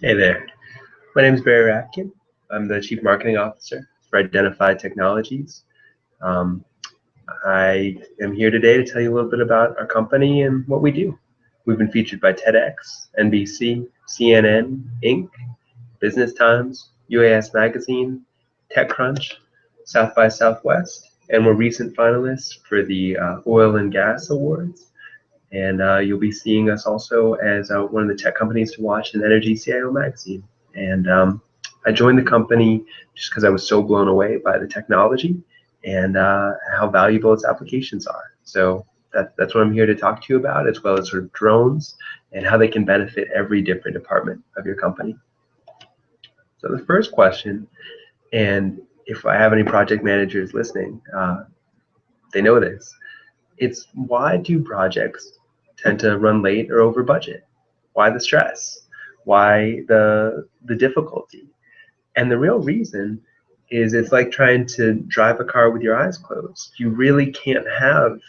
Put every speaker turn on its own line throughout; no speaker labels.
Hey there, my name is Barry Ratkin. I'm the Chief Marketing Officer for Identified Technologies. Um, I am here today to tell you a little bit about our company and what we do. We've been featured by TEDx, NBC, CNN, Inc., Business Times, UAS Magazine, TechCrunch, South by Southwest, and we're recent finalists for the Oil and Gas Awards. And you'll be seeing us also as one of the tech companies to watch in Energy CIO Magazine. And I joined the company just because I was so blown away by the technology and how valuable its applications are. So that's what I'm here to talk to you about, as well as sort of drones and how they can benefit every different department of your company. So the first question, and if I have any project managers listening, they know this. It's why do projects tend to run late or over budget? Why the stress? Why the difficulty? And the real reason is it's like trying to drive a car with your eyes closed. You really can't have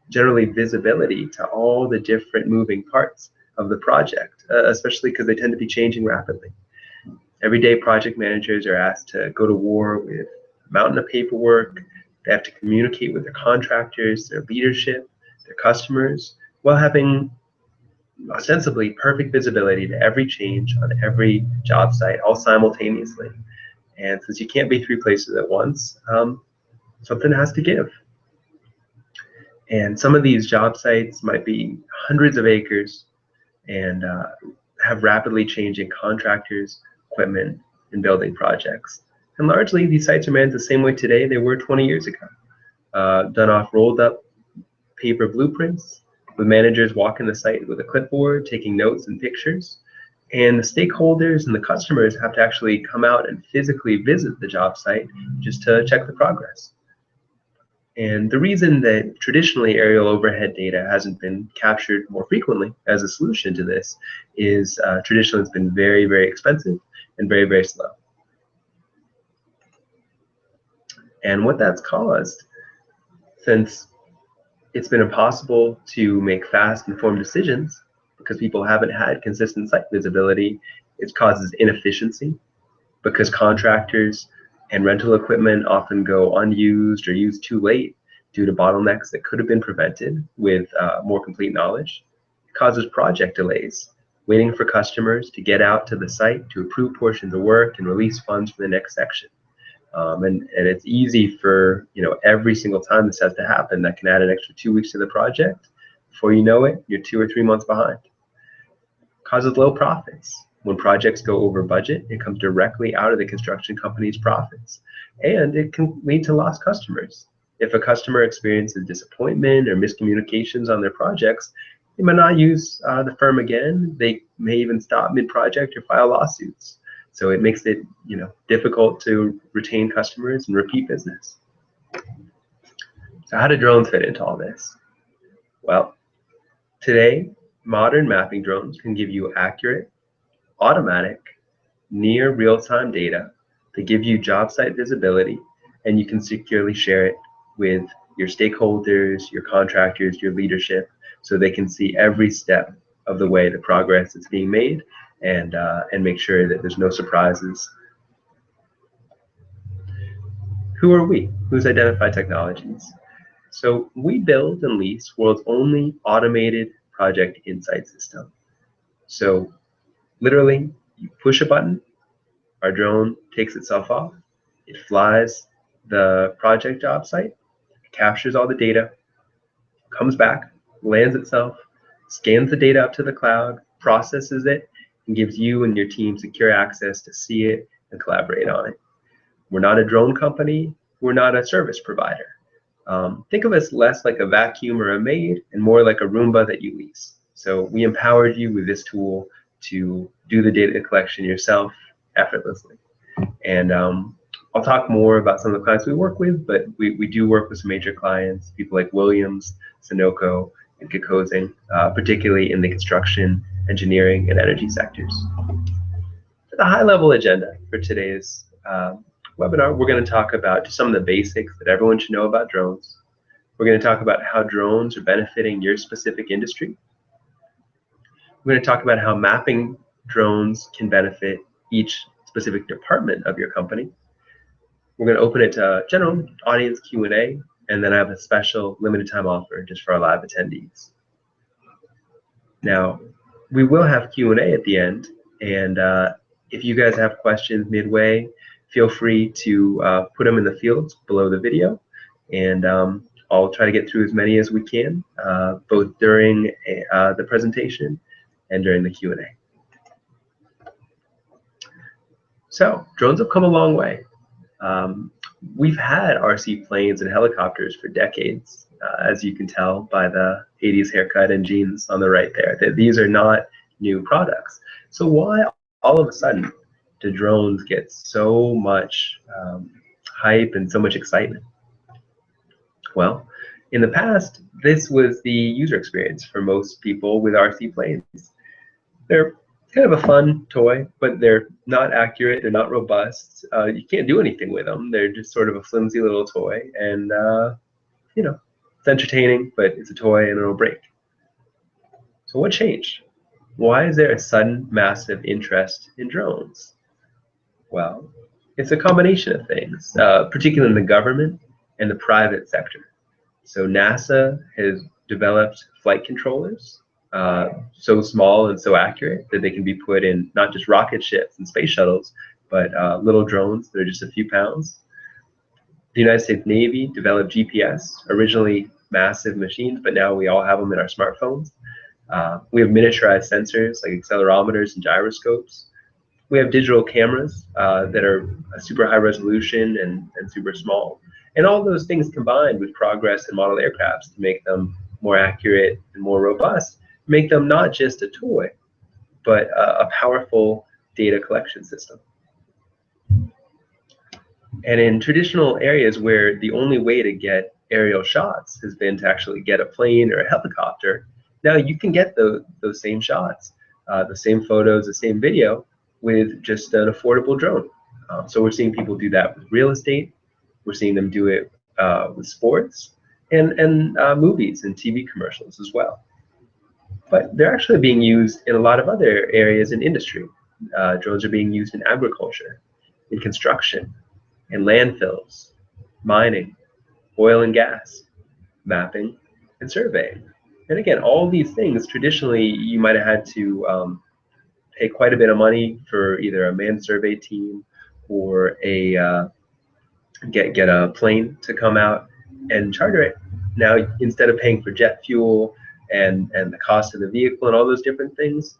generally visibility to all the different moving parts of the project, especially because they tend to be changing rapidly. Every day project managers are asked to go to war with a mountain of paperwork. They have to communicate with their contractors, their leadership, their customers, while having ostensibly perfect visibility to every change on every job site, all simultaneously. And since you can't be three places at once, something has to give. And some of these job sites might be hundreds of acres and have rapidly changing contractors, equipment, and building projects. And largely, these sites are managed the same way today they were 20 years ago, done off rolled up paper blueprints, with managers walking the site with a clipboard, taking notes and pictures. And the stakeholders and the customers have to actually come out and physically visit the job site just to check the progress. And the reason that traditionally aerial overhead data hasn't been captured more frequently as a solution to this is traditionally it's been very, very expensive and very, very slow. And what that's caused, since it's been impossible to make fast, informed decisions because people haven't had consistent site visibility, it causes inefficiency because contractors and rental equipment often go unused or used too late due to bottlenecks that could have been prevented with more complete knowledge. It causes project delays, waiting for customers to get out to the site to approve portions of work and release funds for the next section. And it's easy for, every single time this has to happen, that can add an extra 2 weeks to the project. Before you know it, you're 2 or 3 months behind. Causes low profits. When projects go over budget, it comes directly out of the construction company's profits. And it can lead to lost customers. If a customer experiences disappointment or miscommunications on their projects, they might not use the firm again. They may even stop mid-project or file lawsuits. So it makes it, difficult to retain customers and repeat business. So how do drones fit into all this? Well, today, modern mapping drones can give you accurate, automatic, near real-time data that give you job site visibility, and you can securely share it with your stakeholders, your contractors, your leadership, so they can see every step of the way the progress is being made and make sure that there's no surprises. Who are we? Who's Identified Technologies? So we build and lease world's only automated project insight system. So literally, you push a button, our drone takes itself off, it flies the project job site, captures all the data, comes back, lands itself, scans the data up to the cloud, processes it, and gives you and your team secure access to see it and collaborate on it. We're not a drone company. We're not a service provider. Think of us less like a vacuum or a maid and more like a Roomba that you lease. So we empowered you with this tool to do the data collection yourself effortlessly. And I'll talk more about some of the clients we work with, but we do work with some major clients, people like Williams, Sunoco, and Kekosing, particularly in the construction, engineering, and energy sectors. The high-level agenda for today's webinar, we're going to talk about just some of the basics that everyone should know about drones. We're going to talk about how drones are benefiting your specific industry. We're going to talk about how mapping drones can benefit each specific department of your company. We're going to open it to general audience Q&A, and then I have a special limited time offer just for our live attendees. Now, we will have Q&A at the end, and if you guys have questions midway, feel free to put them in the fields below the video, and I'll try to get through as many as we can, both during the presentation and during the Q&A. So, drones have come a long way. We've had RC planes and helicopters for decades, as you can tell by the 80s haircut and jeans on the right there. That these are not new products. So why all of a sudden do drones get so much hype and so much excitement? Well, in the past, this was the user experience for most people with RC planes. They're kind of a fun toy, but they're not accurate, they're not robust. You can't do anything with them. They're just sort of a flimsy little toy, and you know, it's entertaining, but it's a toy and it'll break. So what changed? Why is there a sudden massive interest in drones? Well, it's a combination of things, particularly in the government and the private sector. So NASA has developed flight controllers so small and so accurate that they can be put in not just rocket ships and space shuttles, but little drones that are just a few pounds. The United States Navy developed GPS, originally massive machines, but now we all have them in our smartphones. We have miniaturized sensors like accelerometers and gyroscopes. We have digital cameras that are super high resolution and super small. And all those things combined with progress in model aircrafts to make them more accurate and more robust, make them not just a toy, but a powerful data collection system. And in traditional areas where the only way to get aerial shots has been to actually get a plane or a helicopter, now you can get those same shots, the same photos, the same video with just an affordable drone. So we're seeing people do that with real estate. We're seeing them do it with sports and movies and TV commercials as well. But they're actually being used in a lot of other areas in industry. Drones are being used in agriculture, in construction, in landfills, mining, oil and gas, mapping, and surveying. And again, all these things, traditionally, you might have had to pay quite a bit of money for either a manned survey team or get a plane to come out and charter it. Now, instead of paying for jet fuel and the cost of the vehicle and all those different things,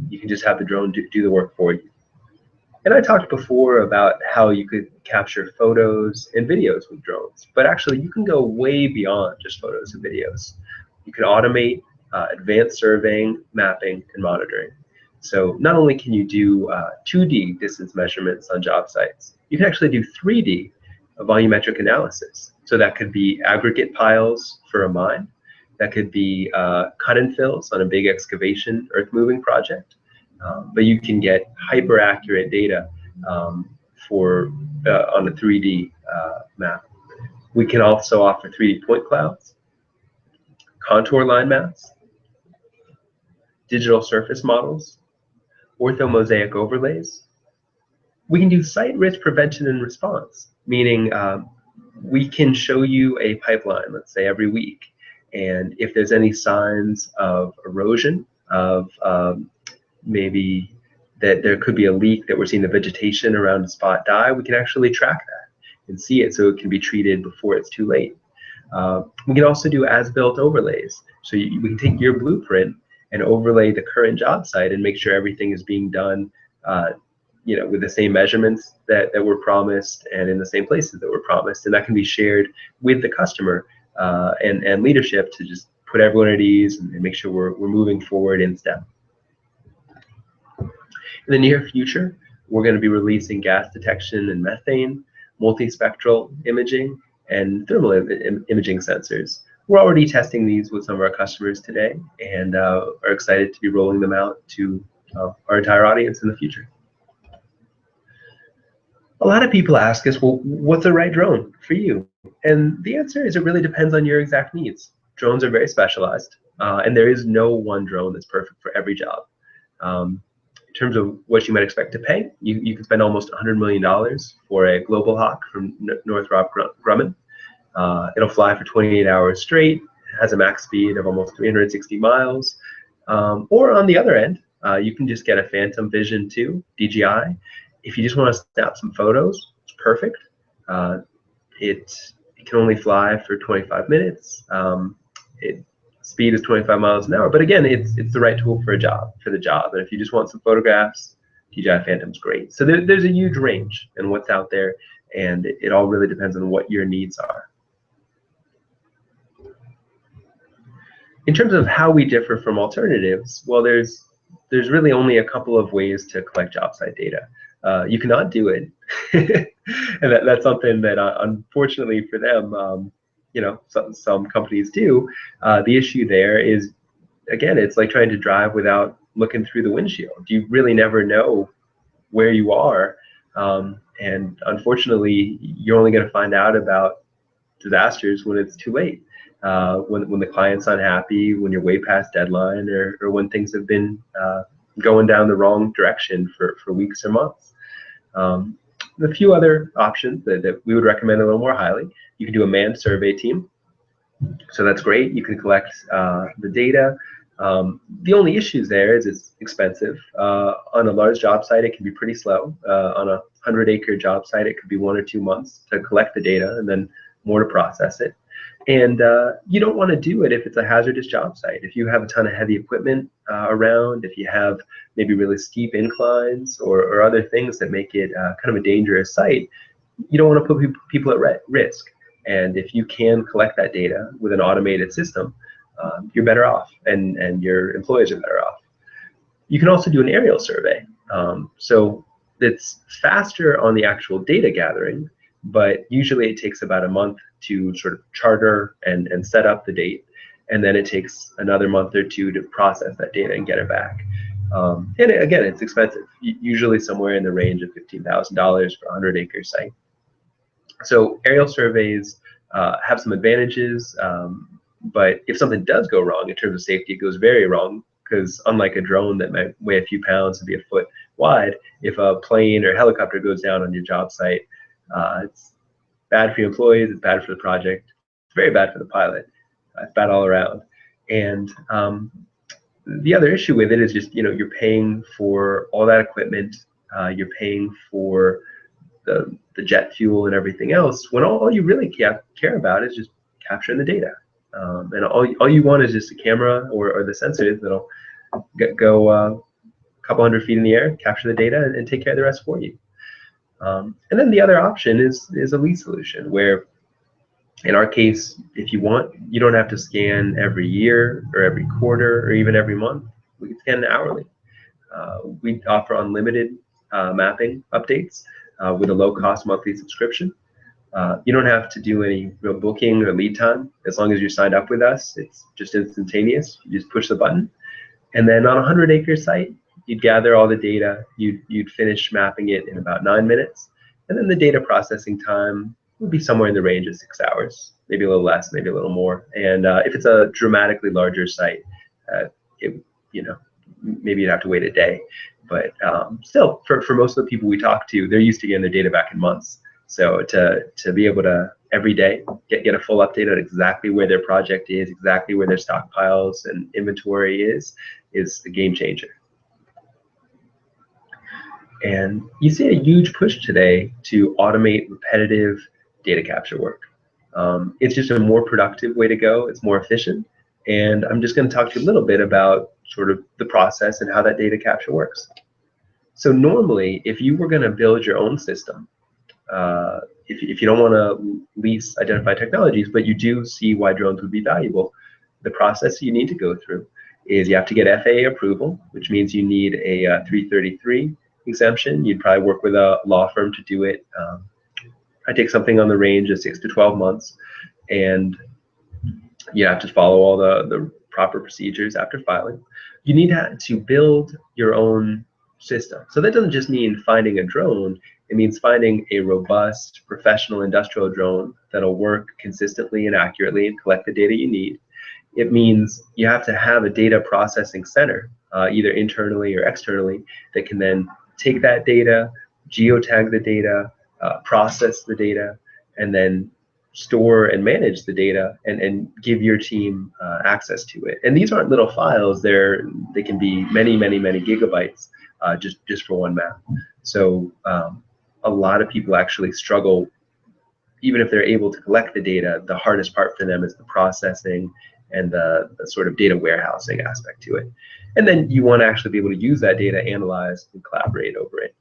you can just have the drone do the work for you. And I talked before about how you could capture photos and videos with drones, but actually you can go way beyond just photos and videos. You can automate advanced surveying, mapping, and monitoring. So not only can you do 2D distance measurements on job sites, you can actually do 3D volumetric analysis. So that could be aggregate piles for a mine. That could be cut and fills on a big excavation earth moving project. But you can get hyper accurate data on a 3D map. We can also offer 3D point clouds, contour line maps, digital surface models, orthomosaic overlays. We can do site risk prevention and response, meaning we can show you a pipeline, let's say every week, and if there's any signs of erosion, of maybe that there could be a leak, that we're seeing the vegetation around a spot die, we can actually track that and see it so it can be treated before it's too late. We can also do as-built overlays. So we can take your blueprint and overlay the current job site and make sure everything is being done with the same measurements that were promised and in the same places that were promised. And that can be shared with the customer and leadership to just put everyone at ease and make sure we're moving forward in step. In the near future, we're going to be releasing gas detection and methane, multispectral imaging, and thermal imaging sensors. We're already testing these with some of our customers today and are excited to be rolling them out to our entire audience in the future. A lot of people ask us, well, what's the right drone for you? And the answer is it really depends on your exact needs. Drones are very specialized, and there is no one drone that's perfect for every job. In terms of what you might expect to pay, you can spend almost $100 million for a Global Hawk from Northrop Grumman. It'll fly for 28 hours straight. It has a max speed of almost 360 miles. Or on the other end, you can just get a Phantom Vision 2 DJI. If you just want to snap some photos, it's perfect. It can only fly for 25 minutes. Speed is 25 miles an hour, but again, it's the right tool for the job. And if you just want some photographs, DJI Phantom's great. So there's a huge range in what's out there, and it all really depends on what your needs are. In terms of how we differ from alternatives, well, there's really only a couple of ways to collect job site data. You cannot do it, and that's something that unfortunately for them, some companies do. The issue there is, again, it's like trying to drive without looking through the windshield. You really never know where you are, and unfortunately, you're only going to find out about disasters when it's too late. When the client's unhappy, when you're way past deadline, or when things have been going down the wrong direction for weeks or months. A few other options that we would recommend a little more highly. You can do a manned survey team. So that's great. You can collect the data. The only issues there is it's expensive. On a large job site, it can be pretty slow. On a 100-acre job site, it could be 1 or 2 months to collect the data and then more to process it. And you don't want to do it if it's a hazardous job site. If you have a ton of heavy equipment around, if you have maybe really steep inclines or other things that make it kind of a dangerous site, you don't want to put people at risk. And if you can collect that data with an automated system, you're better off, and your employees are better off. You can also do an aerial survey. So it's faster on the actual data gathering, but usually it takes about a month to sort of charter and set up the date, and then it takes another month or 2 to process that data and get it back. And again, it's expensive, usually somewhere in the range of $15,000 for a 100-acre site. So aerial surveys have some advantages, but if something does go wrong in terms of safety, it goes very wrong, because unlike a drone that might weigh a few pounds and be a foot wide, if a plane or helicopter goes down on your job site, it's bad for your employees, it's bad for the project, it's very bad for the pilot. It's bad all around. And the other issue with it is just, you're paying for all that equipment, you're paying for the jet fuel and everything else, when all you really care about is just capturing the data. And all you want is just a camera or the sensors that'll go a couple hundred feet in the air, capture the data, and take care of the rest for you. And then the other option is a lease solution, where in our case, if you want, you don't have to scan every year or every quarter or even every month. We can scan hourly. We offer unlimited mapping updates with a low-cost monthly subscription. You don't have to do any real booking or lead time. As long as you're signed up with us, it's just instantaneous. You just push the button. And then on a 100-acre site, you'd gather all the data, you'd finish mapping it in about 9 minutes, and then the data processing time would be somewhere in the range of 6 hours, maybe a little less, maybe a little more. And if it's a dramatically larger site, maybe you'd have to wait a day. But still, for most of the people we talk to, they're used to getting their data back in months. So to be able to every day get a full update on exactly where their project is, exactly where their stockpiles and inventory is a game changer. And you see a huge push today to automate repetitive data capture work. It's just a more productive way to go. It's more efficient. And I'm just going to talk to you a little bit about sort of the process and how that data capture works. So normally, if you were going to build your own system, if you don't want to lease identified technologies, but you do see why drones would be valuable, the process you need to go through is you have to get FAA approval, which means you need a 333 exemption. You'd probably work with a law firm to do it. I take something on the range of 6 to 12 months, and you have to follow all the proper procedures after filing. You need to build your own system. So that doesn't just mean finding a drone. It means finding a robust professional industrial drone that'll work consistently and accurately and collect the data you need. It means you have to have a data processing center, either internally or externally, that can then take that data, geotag the data, process the data, and then store and manage the data and give your team access to it. And these aren't little files. They can be many, many, many gigabytes just for one map. So a lot of people actually struggle. Even if they're able to collect the data, the hardest part for them is the processing and the sort of data warehousing aspect to it. And then you want to actually be able to use that data, analyze, and collaborate over it.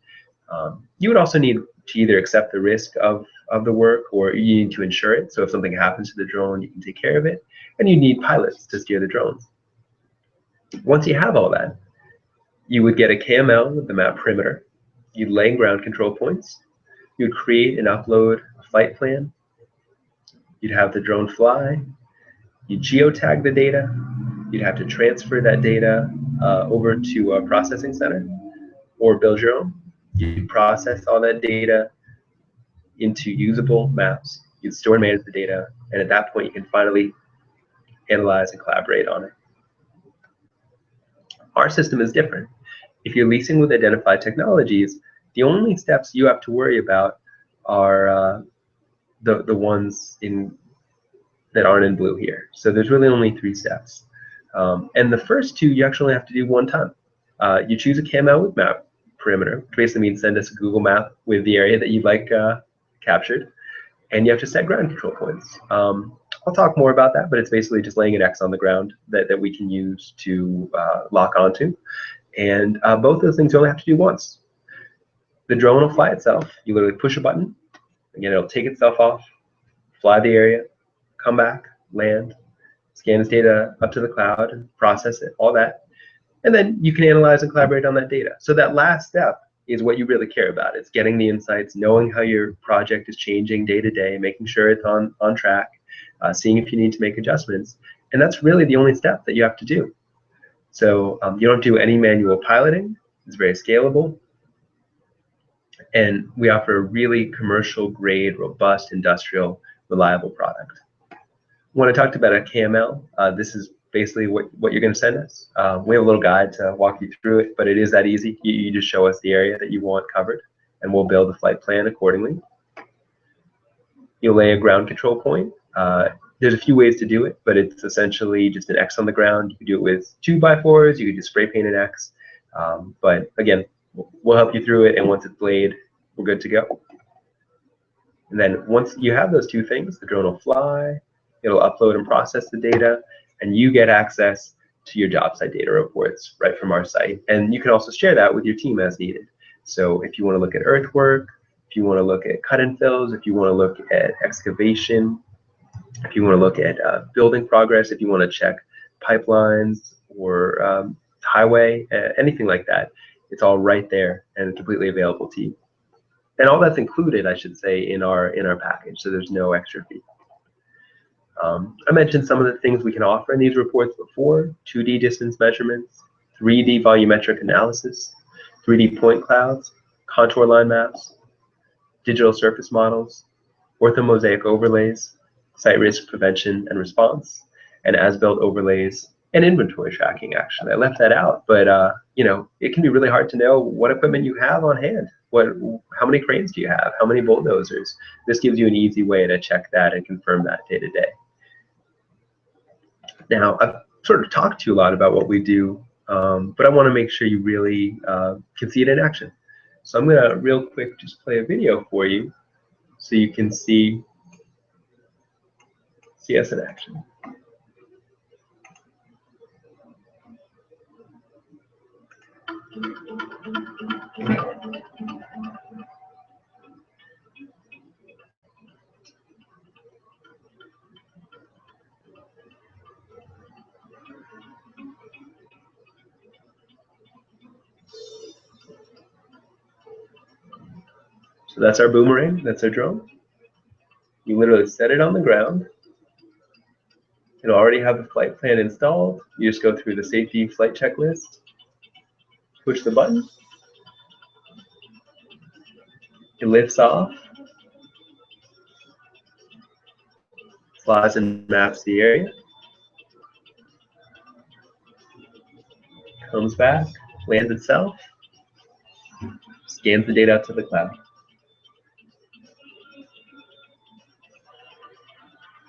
You would also need to either accept the risk of the work, or you need to insure it. So if something happens to the drone, you can take care of it. And you need pilots to steer the drones. Once you have all that, you would get a KML with the map perimeter. You'd lay ground control points. You'd create and upload a flight plan. You'd have the drone fly. You'd geotag the data. You'd have to transfer that data over to a processing center or build your own. You'd process all that data into usable maps. You'd store and manage the data, and at that point, you can finally analyze and collaborate on it. Our system is different. If you're leasing with identified technologies, the only steps you have to worry about are the ones that aren't in blue here. So there's really only 3 steps. And the first 2 you actually have to do one time. You choose a KML with map perimeter, which basically means send us a Google map with the area that you'd like captured. And you have to set ground control points. I'll talk more about that, but it's basically just laying an X on the ground that we can use to lock onto. And both those things you only have to do once. The drone will fly itself. You literally push a button. Again, it'll take itself off, fly the area, come back, land, scan its data up to the cloud, process it, all that. And then you can analyze and collaborate on that data. So that last step is what you really care about. It's getting the insights, knowing how your project is changing day to day, making sure it's on track, seeing if you need to make adjustments. And that's really the only step that you have to do. So you don't do any manual piloting. It's very scalable. And we offer a really commercial grade, robust, industrial, reliable product. When I talked about a KML, this is basically what you're going to send us. We have a little guide to walk you through it, but it is that easy. You just show us the area that you want covered, and we'll build a flight plan accordingly. You'll lay a ground control point. There's a few ways to do it, but it's essentially just an X on the ground. You can do it with 2x4s. You can just spray paint an X. But again, we'll help you through it, and once it's laid, we're good to go. And then once you have those 2 things, the drone will fly, it'll upload and process the data, and you get access to your job site data reports right from our site. And you can also share that with your team as needed. So if you want to look at earthwork, if you want to look at cut and fills, if you want to look at excavation, if you want to look at building progress, if you want to check pipelines or highway, anything like that, it's all right there and completely available to you. And all that's included, I should say, in our package, so there's no extra fee. I mentioned some of the things we can offer in these reports before: 2D distance measurements, 3D volumetric analysis, 3D point clouds, contour line maps, digital surface models, orthomosaic overlays, site risk prevention and response, and as-built overlays, and inventory tracking. Actually, I left that out, but you know, it can be really hard to know what equipment you have on hand. How many cranes do you have? How many bulldozers? This gives you an easy way to check that and confirm that day to day. Now, I've sort of talked to you a lot about what we do, but I want to make sure you really can see it in action. So I'm going to real quick just play a video for you so you can see us in action. So that's our boomerang, that's our drone. You literally set it on the ground. It'll already have the flight plan installed. You just go through the safety flight checklist, push the button, it lifts off, flies and maps the area. comes back, lands itself, scans the data out to the cloud.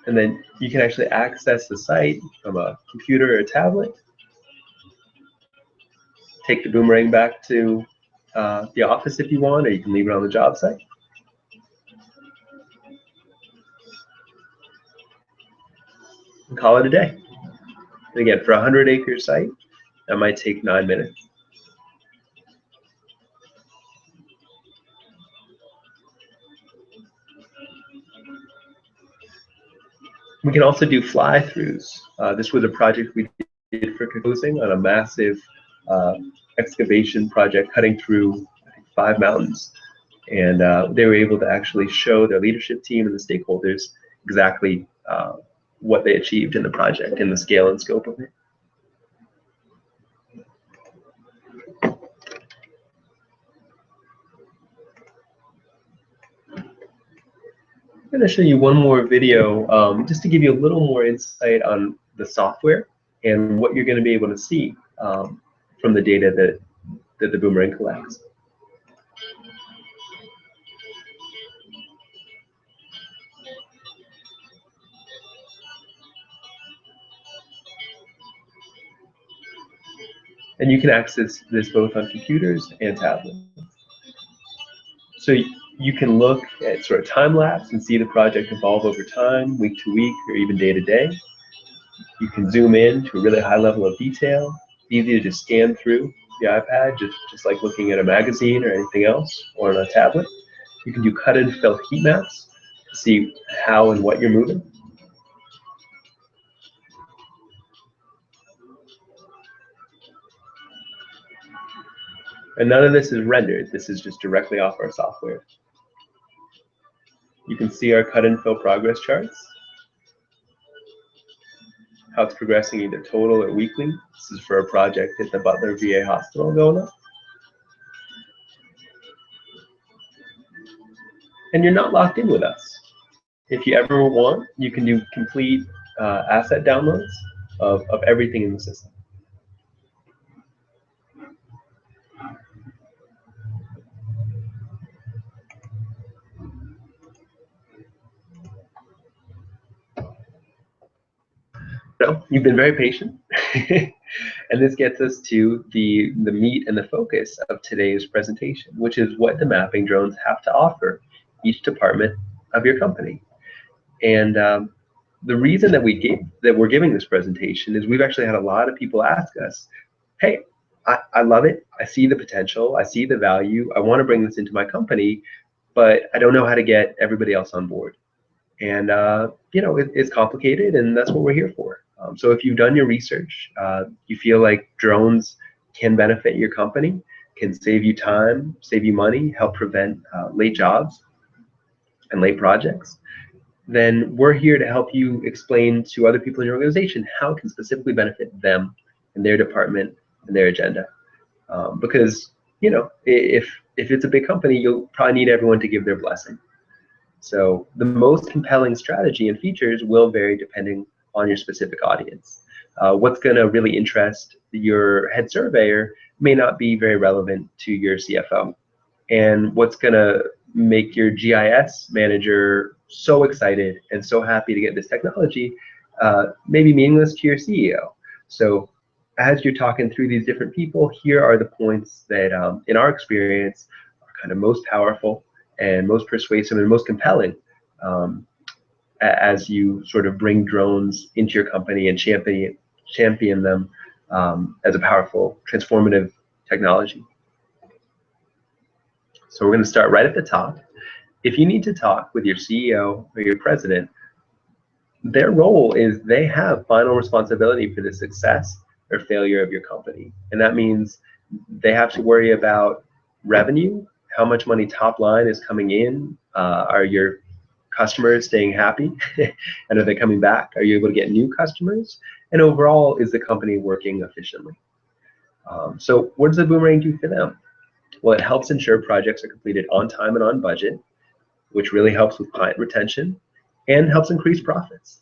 And then you can actually access the site from a computer or a tablet, take the boomerang back to the office if you want, or you can leave it on the job site. And call it a day. And again, for a 100-acre site, that might take 9 minutes. We can also do fly-throughs. This was a project we did for Closing on a massive excavation project cutting through, I think, 5 mountains. And they were able to actually show their leadership team and the stakeholders exactly what they achieved in the project and the scale and scope of it. I'm going to show you one more video just to give you a little more insight on the software and what you're going to be able to see from the data that the boomerang collects. And you can access this both on computers and tablets. So you can look at sort of time lapse and see the project evolve over time, week to week, or even day to day. You can zoom in to a really high level of detail. It's easy to just scan through the iPad, just like looking at a magazine or anything else, or on a tablet. You can do cut and fill heat maps to see how and what you're moving. And none of this is rendered. This is just directly off our software. You can see our cut and fill progress charts, how it's progressing either total or weekly. This is for a project at the Butler VA Hospital going on. And you're not locked in with us. If you ever want, you can do complete asset downloads of everything in the system. So you've been very patient. And this gets us to the meat and the focus of today's presentation, which is what the mapping drones have to offer each department of your company. And the reason that we're giving this presentation is we've actually had a lot of people ask us, hey, I love it. I see the potential. I see the value. I want to bring this into my company, but I don't know how to get everybody else on board. And it's complicated, and that's what we're here for. So if you've done your research, you feel like drones can benefit your company, can save you time, save you money, help prevent late jobs and late projects, then we're here to help you explain to other people in your organization how it can specifically benefit them and their department and their agenda. Because if it's a big company, you'll probably need everyone to give their blessing. So the most compelling strategy and features will vary depending on your specific audience. What's going to really interest your head surveyor may not be very relevant to your CFO. And what's going to make your GIS manager so excited and so happy to get this technology may be meaningless to your CEO. So as you're talking through these different people, here are the points that, in our experience, are kind of most powerful and most persuasive and most compelling as you sort of bring drones into your company and champion them as a powerful, transformative technology. So we're going to start right at the top. If you need to talk with your CEO or your president, their role is they have final responsibility for the success or failure of your company. And that means they have to worry about revenue, how much money top line is coming in, are your customers staying happy, and are they coming back? Are you able to get new customers? And overall, is the company working efficiently? So what does the boomerang do for them? Well, it helps ensure projects are completed on time and on budget, which really helps with client retention and helps increase profits.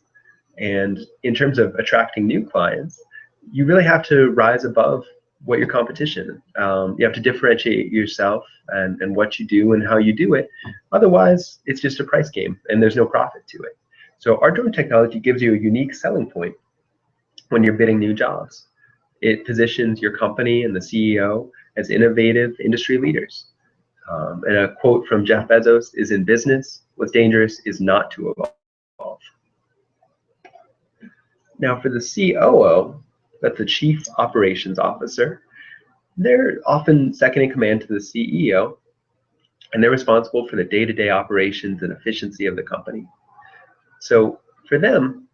And in terms of attracting new clients, you really have to rise above what your competition. You have to differentiate yourself and what you do and how you do it. Otherwise, it's just a price game and there's no profit to it. So our drone technology gives you a unique selling point when you're bidding new jobs. It positions your company and the CEO as innovative industry leaders. And a quote from Jeff Bezos is, "In business, what's dangerous is not to evolve." Now for the COO, that's the Chief Operations Officer, they're often second in command to the CEO, and they're responsible for the day-to-day operations and efficiency of the company. So for them,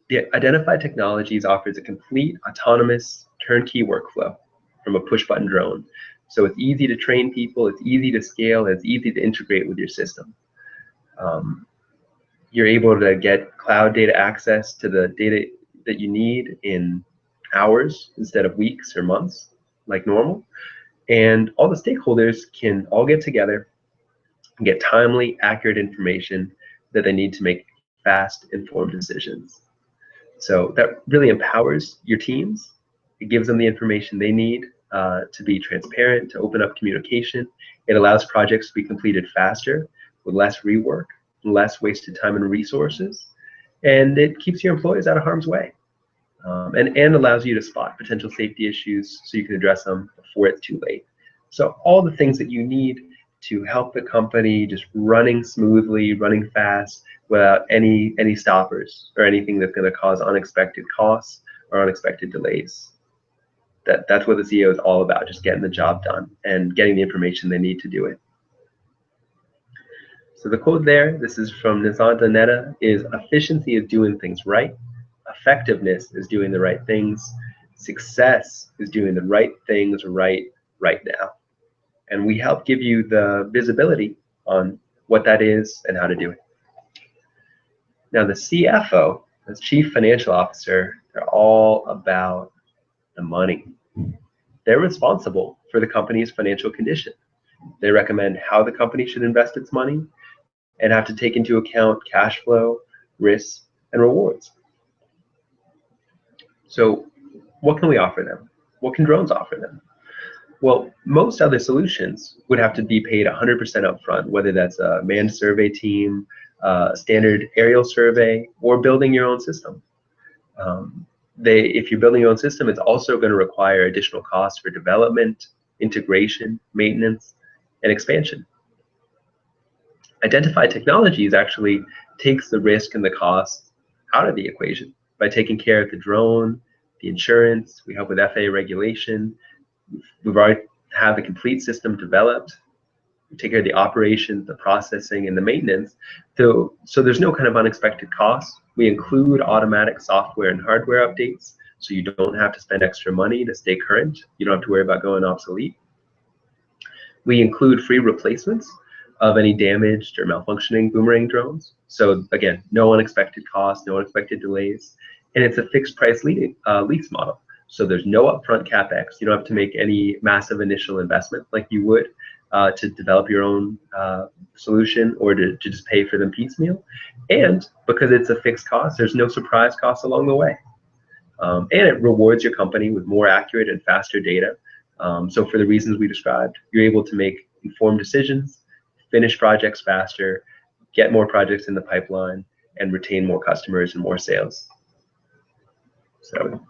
the Identified Technologies offers a complete autonomous turnkey workflow from a push-button drone. So it's easy to train people, it's easy to scale, it's easy to integrate with your system. You're able to get cloud data access to the data that you need in hours instead of weeks or months like normal. And all the stakeholders can all get together and get timely, accurate information that they need to make fast, informed decisions. So that really empowers your teams. It gives them the information they need to be transparent, to open up communication. It allows projects to be completed faster with less rework, less wasted time and resources, and it keeps your employees out of harm's way. And allows you to spot potential safety issues so you can address them before it's too late. So all the things that you need to help the company just running smoothly, running fast, without any stoppers or anything that's going to cause unexpected costs or unexpected delays. That's what the CEO is all about, just getting the job done and getting the information they need to do it. So the quote there, this is from Nizanta Netta, is efficiency is doing things right, effectiveness is doing the right things, success is doing the right things right now. And we help give you the visibility on what that is and how to do it. Now the CFO, as Chief Financial Officer, they're all about the money. They're responsible for the company's financial condition. They recommend how the company should invest its money and have to take into account cash flow, risks, and rewards. So what can we offer them? What can drones offer them? Well, most other solutions would have to be paid 100% upfront, whether that's a manned survey team, standard aerial survey, or building your own system. If you're building your own system, it's also going to require additional costs for development, integration, maintenance, and expansion. Identified Technologies actually takes the risk and the cost out of the equation by taking care of the drone, the insurance. We help with FAA regulation. We've already have the complete system developed. We take care of the operations, the processing, and the maintenance. So there's no kind of unexpected costs. We include automatic software and hardware updates, so you don't have to spend extra money to stay current. You don't have to worry about going obsolete. We include free replacements of any damaged or malfunctioning boomerang drones. So again, no unexpected costs, no unexpected delays, and it's a fixed price lease model. So there's no upfront CapEx. You don't have to make any massive initial investment like you would to develop your own solution or to just pay for them piecemeal. And because it's a fixed cost, there's no surprise costs along the way. And it rewards your company with more accurate and faster data. So for the reasons we described, you're able to make informed decisions, finish projects faster, get more projects in the pipeline, and retain more customers and more sales. So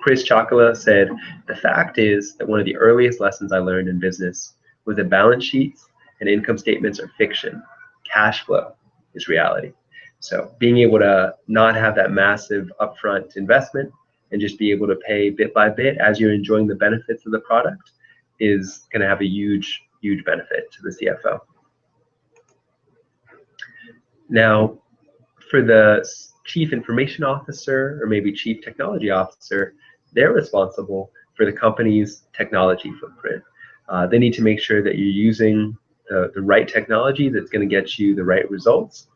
Chris Chocola said, "The fact is that one of the earliest lessons I learned in business was that balance sheets and income statements are fiction. Cash flow is reality." So being able to not have that massive upfront investment and just be able to pay bit by bit as you're enjoying the benefits of the product is going to have a huge, huge benefit to the CFO. Now, for the Chief Information Officer or maybe Chief Technology Officer, they're responsible for the company's technology footprint. They need to make sure that you're using the right technology that's going to get you the right results,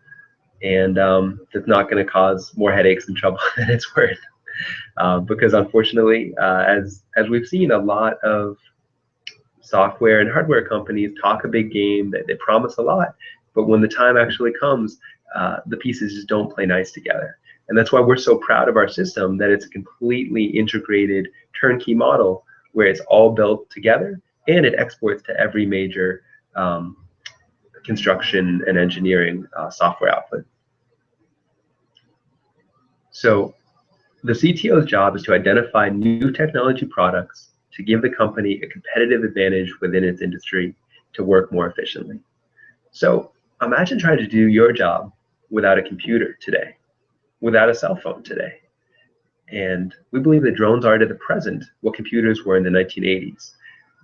and that's not going to cause more headaches and trouble than it's worth. Because unfortunately, as we've seen, a lot of software and hardware companies talk a big game, that they promise a lot, but when the time actually comes, the pieces just don't play nice together. And that's why we're so proud of our system, that it's a completely integrated turnkey model where it's all built together and it exports to every major construction and engineering software output. So the CTO's job is to identify new technology products to give the company a competitive advantage within its industry to work more efficiently. So imagine trying to do your job without a computer today, without a cell phone today. And we believe that drones are to the present what computers were in the 1980s.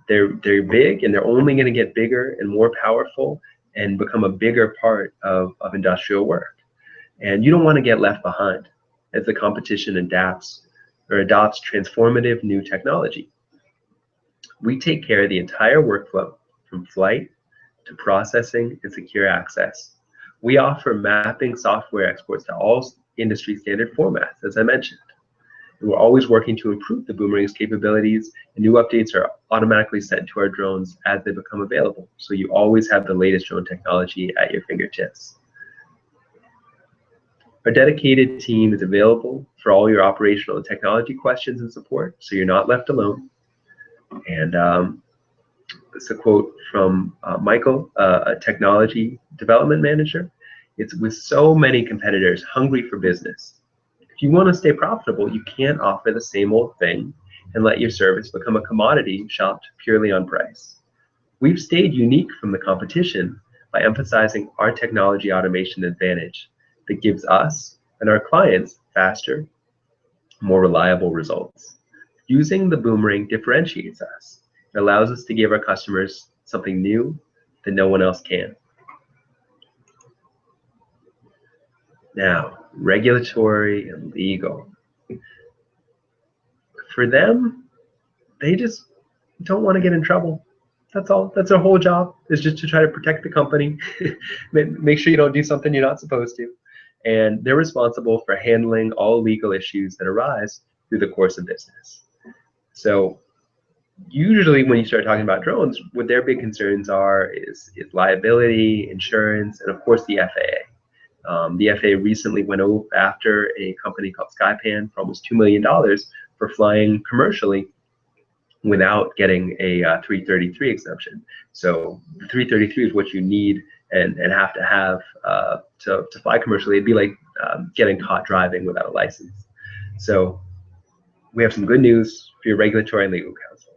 They're big, and they're only going to get bigger and more powerful and become a bigger part of industrial work. And you don't want to get left behind as the competition adopts transformative new technology. We take care of the entire workflow from flight to processing and secure access. We offer mapping software exports to all industry standard formats, as I mentioned. And we're always working to improve the Boomerang's capabilities, and new updates are automatically sent to our drones as they become available. So you always have the latest drone technology at your fingertips. Our dedicated team is available for all your operational and technology questions and support, so you're not left alone. And it's a quote from Michael, a technology development manager. It's, with so many competitors hungry for business, if you want to stay profitable, you can't offer the same old thing and let your service become a commodity shopped purely on price. We've stayed unique from the competition by emphasizing our technology automation advantage that gives us and our clients faster, more reliable results. Using the Boomerang differentiates us. It allows us to give our customers something new that no one else can. Now, regulatory and legal. For them, they just don't want to get in trouble. That's all. That's their whole job, is just to try to protect the company, make sure you don't do something you're not supposed to. And they're responsible for handling all legal issues that arise through the course of business. So usually when you start talking about drones, what their big concerns are is liability, insurance, and of course the FAA. The FAA recently went after a company called Skypan for almost $2 million for flying commercially without getting a 333 exemption. So the 333 is what you need and have to have to fly commercially. It'd be like getting caught driving without a license. So we have some good news for your regulatory and legal counsel.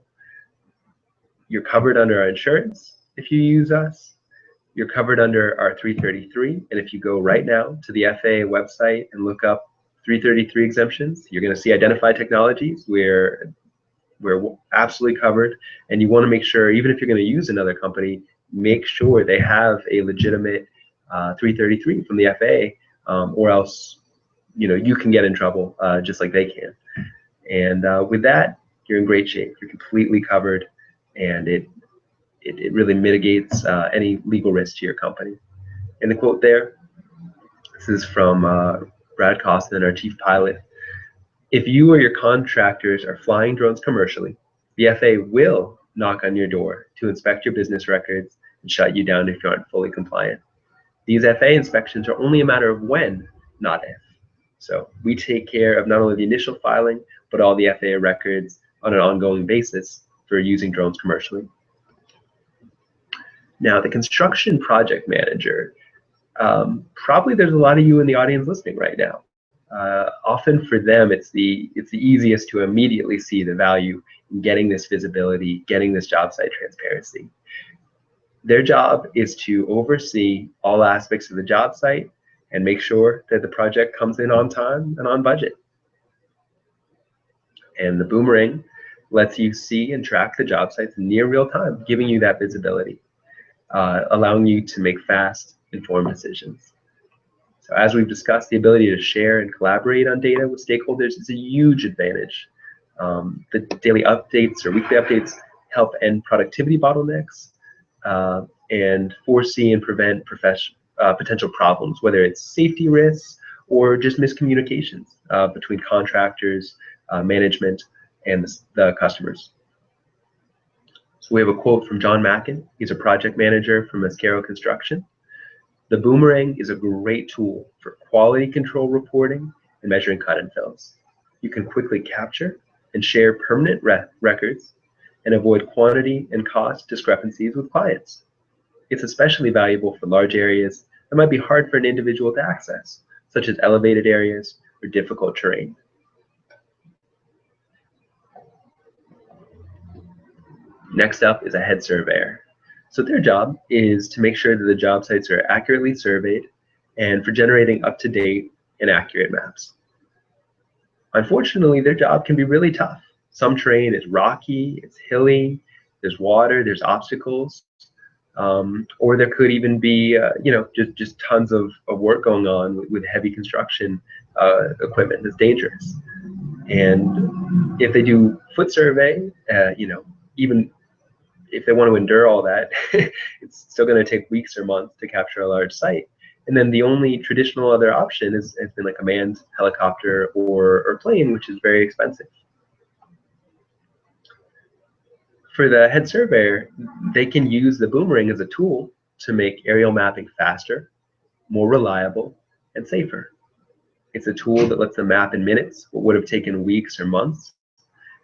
You're covered under our insurance if you use us. You're covered under our 333, and if you go right now to the FAA website and look up 333 exemptions, you're going to see identified technologies where we're absolutely covered. And you want to make sure, even if you're going to use another company, make sure they have a legitimate 333 from the FAA, or else you can get in trouble just like they can. And with that, you're in great shape. You're completely covered, and it really mitigates any legal risk to your company. And the quote there, this is from Brad Costin, our chief pilot. If you or your contractors are flying drones commercially, the FAA will knock on your door to inspect your business records and shut you down if you aren't fully compliant. These FAA inspections are only a matter of when, not if. So we take care of not only the initial filing, but all the FAA records on an ongoing basis for using drones commercially. Now, the construction project manager, probably there's a lot of you in the audience listening right now. Often for them, it's the easiest to immediately see the value in getting this visibility, getting this job site transparency. Their job is to oversee all aspects of the job site and make sure that the project comes in on time and on budget. And the Boomerang lets you see and track the job sites in near real time, giving you that visibility, allowing you to make fast, informed decisions. So as we've discussed, the ability to share and collaborate on data with stakeholders is a huge advantage. The daily updates or weekly updates help end productivity bottlenecks and foresee and prevent potential problems, whether it's safety risks or just miscommunications between contractors, management, and the customers. So we have a quote from John Mackin. He's a project manager for Mascaro Construction. The Boomerang is a great tool for quality control reporting and measuring cut and fills. You can quickly capture and share permanent records and avoid quantity and cost discrepancies with clients. It's especially valuable for large areas that might be hard for an individual to access, such as elevated areas or difficult terrain. Next up is a head surveyor. So their job is to make sure that the job sites are accurately surveyed and for generating up-to-date and accurate maps. Unfortunately, their job can be really tough. Some terrain is rocky, it's hilly, there's water, there's obstacles, or there could even be, just tons of work going on with heavy construction equipment that's dangerous. And if they do foot survey, even if they want to endure all that, it's still going to take weeks or months to capture a large site. And then the only traditional other option has been like a manned helicopter or plane, which is very expensive. For the head surveyor, they can use the boomerang as a tool to make aerial mapping faster, more reliable, and safer. It's a tool that lets them map in minutes what would have taken weeks or months,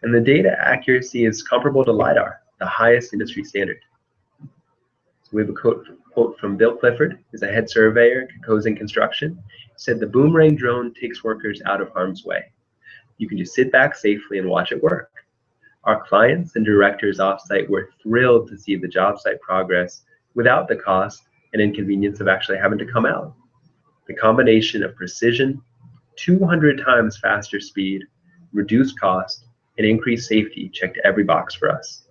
and the data accuracy is comparable to LiDAR, the highest industry standard. So we have a quote from Bill Clifford, who's a head surveyor at Cozen Construction. He said, "The boomerang drone takes workers out of harm's way. You can just sit back safely and watch it work." Our clients and directors offsite were thrilled to see the job site progress without the cost and inconvenience of actually having to come out. The combination of precision, 200 times faster speed, reduced cost, and increased safety checked every box for us.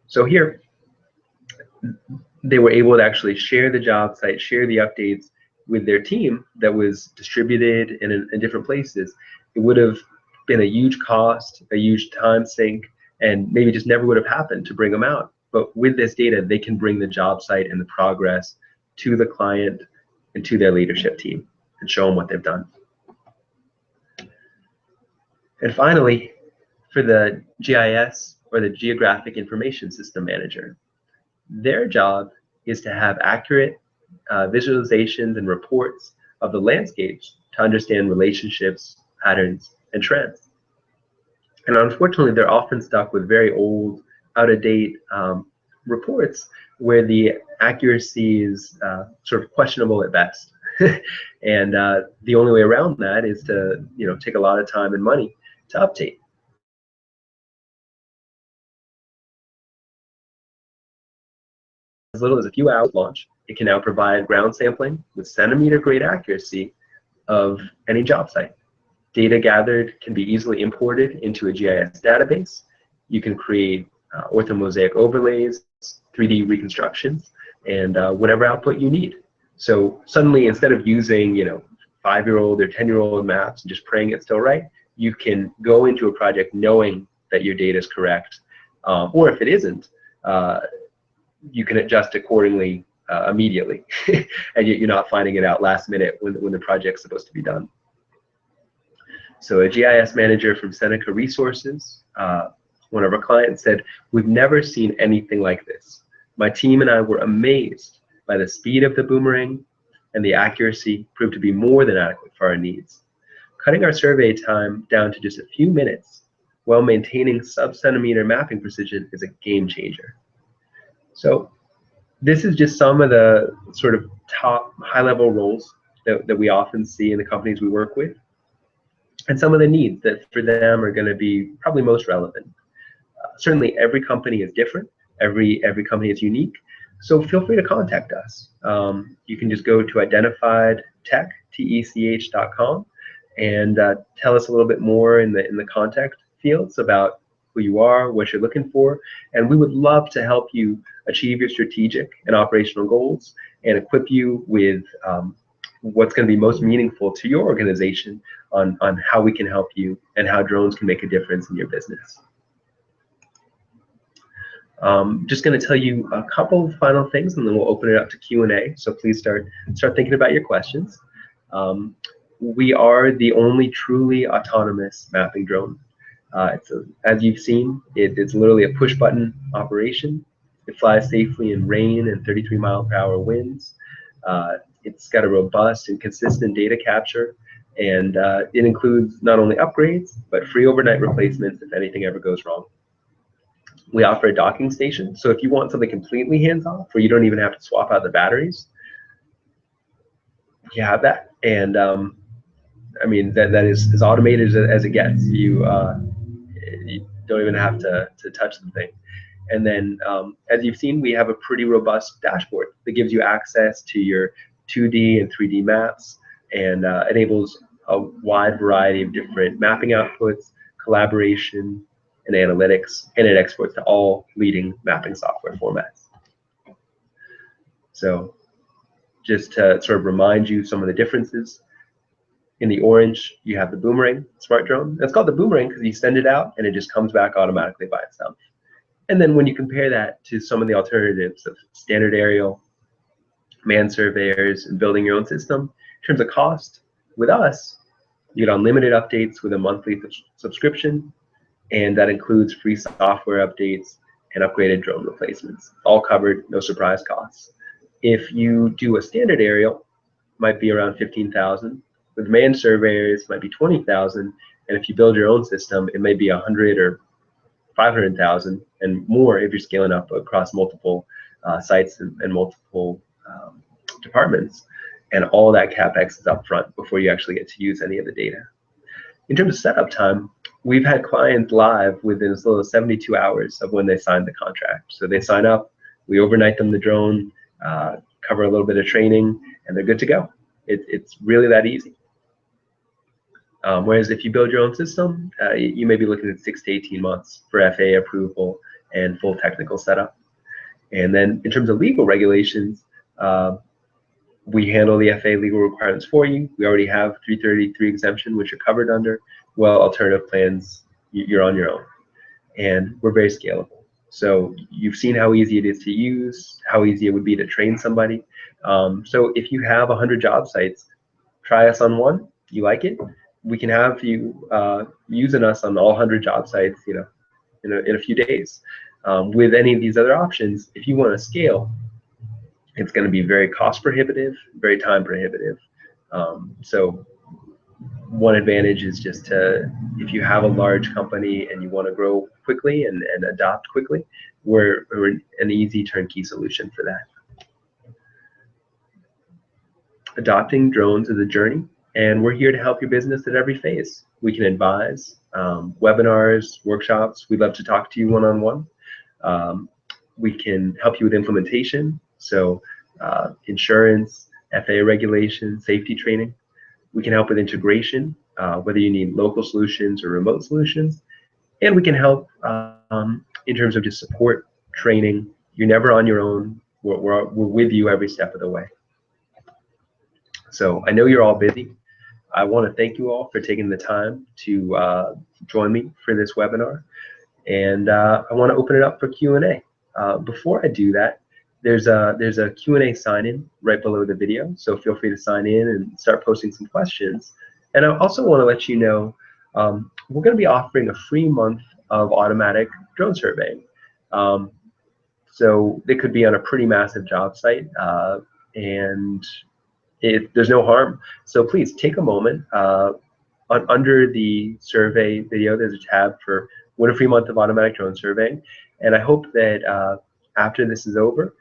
So here, they were able to actually share the job site, share the updates with their team that was distributed in different places. It would have been a huge cost, a huge time sink, and maybe just never would have happened to bring them out. But with this data, they can bring the job site and the progress to the client and to their leadership team and show them what they've done. And finally, for the GIS, or the Geographic Information System Manager, their job is to have accurate visualizations and reports of the landscapes to understand relationships, patterns, and trends. And unfortunately, they're often stuck with very old, out-of-date reports where the accuracy is sort of questionable at best. And the only way around that is to take a lot of time and money to update. As little as a few hours launch, it can now provide ground sampling with centimeter-grade accuracy of any job site. Data gathered can be easily imported into a GIS database. You can create orthomosaic overlays, 3D reconstructions, and whatever output you need. So suddenly, instead of using 5-year-old or 10-year-old maps and just praying it's still right, you can go into a project knowing that your data is correct, or if it isn't, you can adjust accordingly immediately, and you're not finding it out last minute when the project's supposed to be done. So a GIS manager from Seneca Resources, one of our clients, said, "We've never seen anything like this. My team and I were amazed by the speed of the boomerang, and the accuracy proved to be more than adequate for our needs. Cutting our survey time down to just a few minutes while maintaining sub-centimeter mapping precision is a game changer." So this is just some of the sort of top high-level roles that we often see in the companies we work with, and some of the needs that for them are going to be probably most relevant. Certainly every company is different, every company is unique, so feel free to contact us. You can just go to identifiedtech.com and tell us a little bit more in the contact fields about who you are, what you're looking for, and we would love to help you achieve your strategic and operational goals and equip you with what's going to be most meaningful to your organization on how we can help you and how drones can make a difference in your business. Just going to tell you a couple of final things, and then we'll open it up to Q&A. So please start thinking about your questions. We are the only truly autonomous mapping drone. As you've seen, it's literally a push-button operation. It flies safely in rain and 33-mile-per-hour winds. It's got a robust and consistent data capture, and it includes not only upgrades, but free overnight replacements if anything ever goes wrong. We offer a docking station, so if you want something completely hands-off, where you don't even have to swap out the batteries, you have that. And I mean, that is as automated as it gets. You don't even have to touch the thing. And then, as you've seen, we have a pretty robust dashboard that gives you access to your 2D and 3D maps, and enables a wide variety of different mapping outputs, collaboration, and analytics, and it exports to all leading mapping software formats. So just to sort of remind you some of the differences, in the orange, you have the Boomerang smart drone. It's called the Boomerang because you send it out and it just comes back automatically by itself. And then when you compare that to some of the alternatives of standard aerial, manned surveyors, and building your own system, in terms of cost, with us, you get unlimited updates with a monthly subscription, and that includes free software updates and upgraded drone replacements, all covered, no surprise costs. If you do a standard aerial, might be around 15,000. With manned surveyors, might be 20,000, and if you build your own system, it may be 100 or 500,000 and more if you're scaling up across multiple sites and multiple departments. And all that CapEx is upfront before you actually get to use any of the data. In terms of setup time, we've had clients live within as little as 72 hours of when they signed the contract. So they sign up, we overnight them the drone, cover a little bit of training, and they're good to go. It's really that easy. Whereas if you build your own system, you may be looking at 6 to 18 months for FAA approval and full technical setup. And then in terms of legal regulations, we handle the FAA legal requirements for you. We already have 333 exemption, which you're covered under. Well, alternative plans, you're on your own. And we're very scalable. So you've seen how easy it is to use, how easy it would be to train somebody. So if you have 100 job sites, try us on one, you like it, we can have you using us on all 100 job sites, in a few days. With any of these other options, if you want to scale, it's going to be very cost prohibitive, very time prohibitive. So one advantage is just if you have a large company and you want to grow quickly and adopt quickly, we're an easy turnkey solution for that. Adopting drones is a journey, and we're here to help your business at every phase. We can advise, webinars, workshops. We'd love to talk to you one-on-one. We can help you with implementation, so insurance, FAA regulation, safety training. We can help with integration, whether you need local solutions or remote solutions. And we can help in terms of just support, training. You're never on your own. We're with you every step of the way. So I know you're all busy. I want to thank you all for taking the time to join me for this webinar. And I want to open it up for Q&A. Before I do that, there's a Q&A sign-in right below the video, so feel free to sign in and start posting some questions. And I also want to let you know we're going to be offering a free month of automatic drone surveying. So it could be on a pretty massive job site, and there's no harm. So please take a moment. Under the survey video, there's a tab for win a free month of automatic drone surveying. And I hope that after this is over,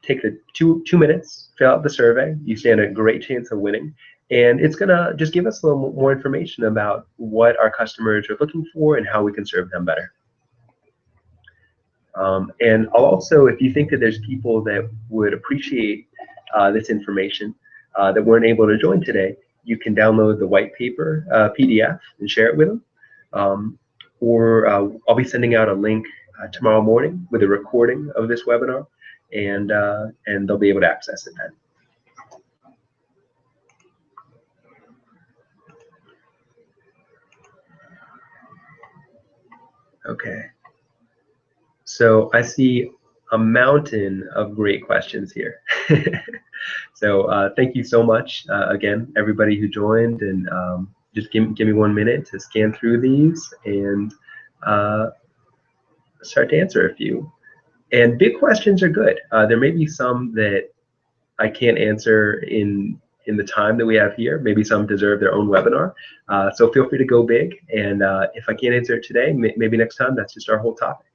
take the two minutes, fill out the survey. You stand a great chance of winning. And it's going to just give us a little more information about what our customers are looking for and how we can serve them better. And I'll also, if you think that there's people that would appreciate this information that weren't able to join today, you can download the white paper PDF and share it with them. Or I'll be sending out a link tomorrow morning with a recording of this webinar, and they'll be able to access it then. Okay. So I see a mountain of great questions here. So thank you so much again, everybody who joined, and just give me 1 minute to scan through these and start to answer a few. And big questions are good. There may be some that I can't answer in the time that we have here. Maybe some deserve their own webinar. So feel free to go big. And if I can't answer it today, maybe next time. That's just our whole topic.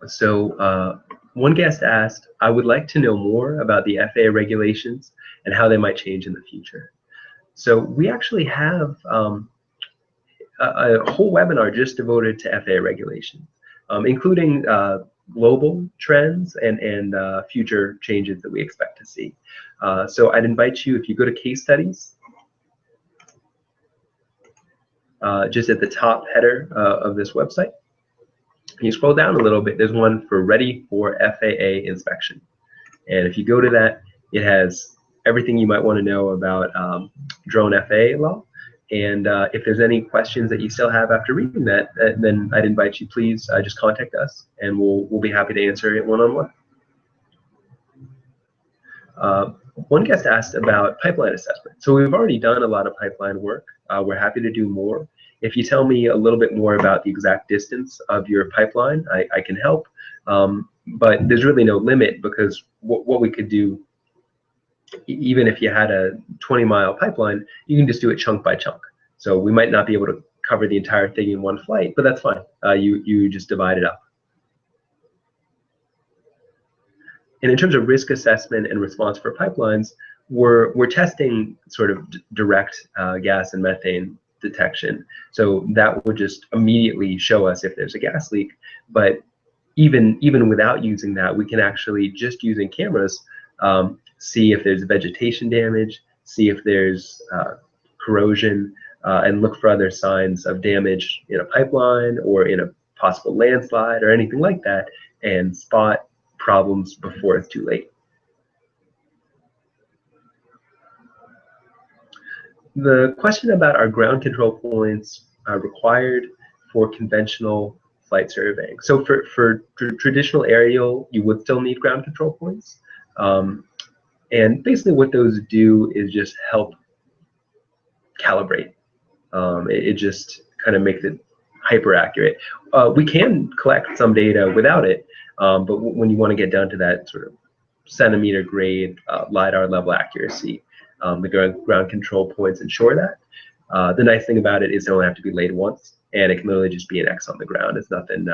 So one guest asked, I would like to know more about the FAA regulations and how they might change in the future. So we actually have a whole webinar just devoted to FAA regulations, including global trends and future changes that we expect to see. So I'd invite you, if you go to case studies, just at the top header of this website, you scroll down a little bit, there's one for ready for FAA inspection. And if you go to that, it has everything you might want to know about drone FAA law. And if there's any questions that you still have after reading that, then I'd invite you, please just contact us, and we'll be happy to answer it one-on-one. One guest asked about pipeline assessment. So we've already done a lot of pipeline work. We're happy to do more. If you tell me a little bit more about the exact distance of your pipeline, I can help. But there's really no limit, because what we could do, even if you had a 20-mile pipeline, you can just do it chunk by chunk. So we might not be able to cover the entire thing in one flight, but that's fine. You just divide it up. And in terms of risk assessment and response for pipelines, we're testing sort of direct gas and methane detection. So that would just immediately show us if there's a gas leak. But even without using that, we can actually, just using cameras, see if there's vegetation damage, see if there's corrosion, and look for other signs of damage in a pipeline or in a possible landslide or anything like that, and spot problems before it's too late. The question about our ground control points required for conventional flight surveying. So for traditional aerial, you would still need ground control points. And basically what those do is just help calibrate. It just kind of makes it hyper accurate. We can collect some data without it, but when you want to get down to that sort of centimeter grade LiDAR level accuracy, the ground control points ensure that. The nice thing about it is they only have to be laid once, and it can literally just be an X on the ground. It's nothing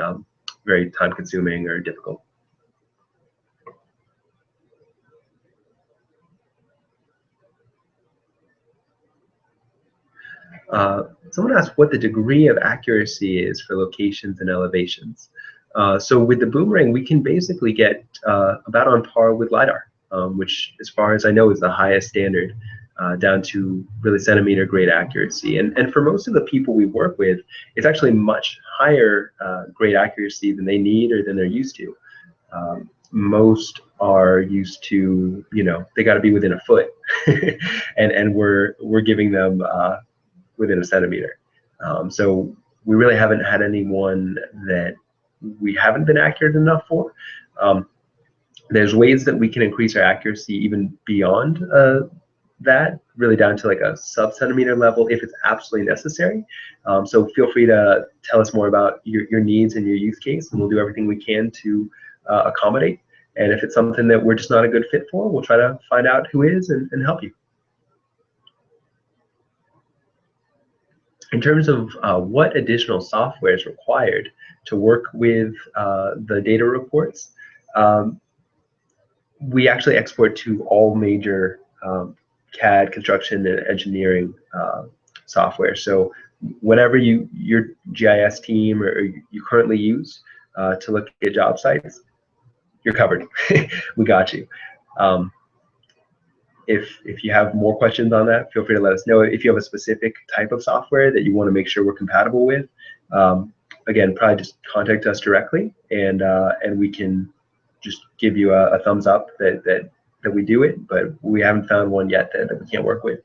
very time consuming or difficult. Someone asked what the degree of accuracy is for locations and elevations. So with the boomerang, we can basically get about on par with LiDAR, which, as far as I know, is the highest standard, down to really centimeter grade accuracy. And for most of the people we work with, it's actually much higher grade accuracy than they need or than they're used to. Most are used to, they got to be within a foot, and we're giving them within a centimeter. So we really haven't had anyone that we haven't been accurate enough for. There's ways that we can increase our accuracy even beyond that, really down to like a sub-centimeter level if it's absolutely necessary. So feel free to tell us more about your needs and your use case, and we'll do everything we can to accommodate. And if it's something that we're just not a good fit for, we'll try to find out who is and help you. In terms of what additional software is required to work with the data reports, we actually export to all major CAD, construction, and engineering software. So whatever your GIS team or you currently use to look at job sites, you're covered. We got you. If you have more questions on that, feel free to let us know. If you have a specific type of software that you want to make sure we're compatible with, again, probably just contact us directly, and we can just give you a thumbs up that we do it, but we haven't found one yet that we can't work with.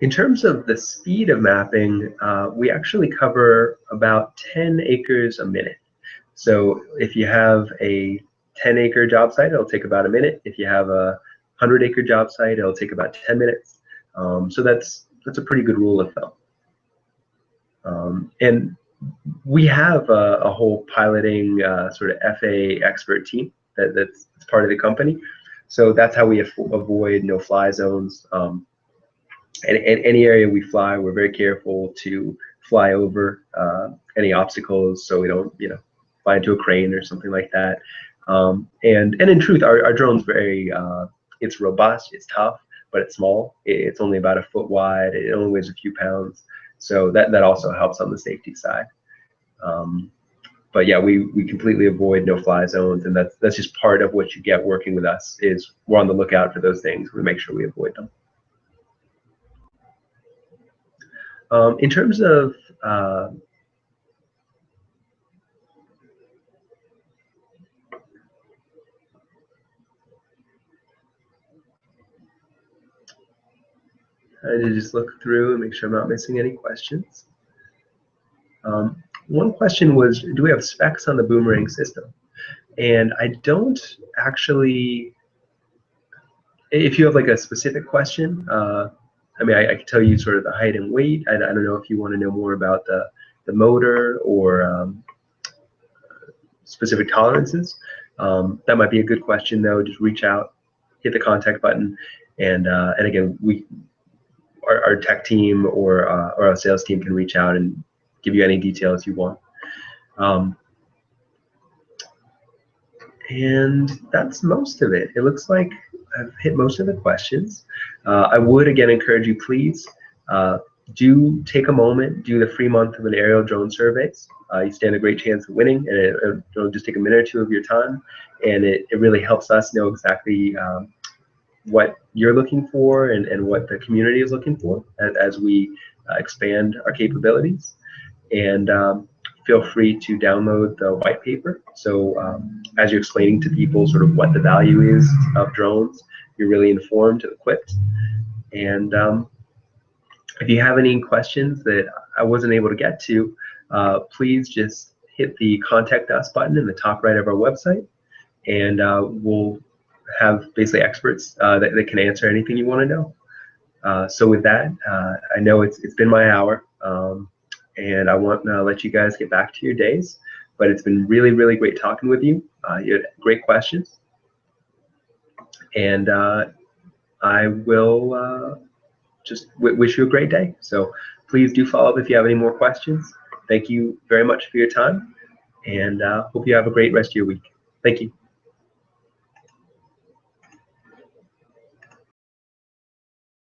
In terms of the speed of mapping, we actually cover about 10 acres a minute. So if you have a 10-acre job site, it'll take about a minute. If you have a 100-acre job site, it'll take about 10 minutes. So that's a pretty good rule of thumb. And we have a whole piloting sort of FAA expert team that's part of the company. So that's how we avoid no-fly zones. And any area we fly, we're very careful to fly over any obstacles, so we don't, fly into a crane or something like that. And in truth, our drone's very, it's robust, it's tough, but it's small. It's only about a foot wide. It only weighs a few pounds, so that also helps on the safety side. But yeah, we completely avoid no-fly zones, and that's just part of what you get working with us. Is we're on the lookout for those things. We make sure we avoid them. In terms of I just look through and make sure I'm not missing any questions. One question was, do we have specs on the boomerang system? And I don't actually. If you have like a specific question, I mean, I can tell you sort of the height and weight. I don't know if you want to know more about the motor or specific tolerances. That might be a good question, though. Just reach out, hit the contact button, and again, our tech team or our sales team can reach out and give you any details you want. And that's most of it. It looks like I've hit most of the questions. I would again encourage you, please do take a moment, do the free month of an aerial drone surveys. You stand a great chance of winning, and it'll just take a minute or two of your time, and it really helps us know exactly what you're looking for and what the community is looking for as we expand our capabilities. And feel free to download the white paper. So as you're explaining to people sort of what the value is of drones, you're really informed and equipped. And if you have any questions that I wasn't able to get to, please just hit the Contact Us button in the top right of our website, and we'll have basically experts that can answer anything you want to know. So with that, I know it's been my hour. And I want to let you guys get back to your days. But it's been really, really great talking with you. You had great questions. And I will just wish you a great day. So please do follow up if you have any more questions. Thank you very much for your time. And hope you have a great rest of your week. Thank you.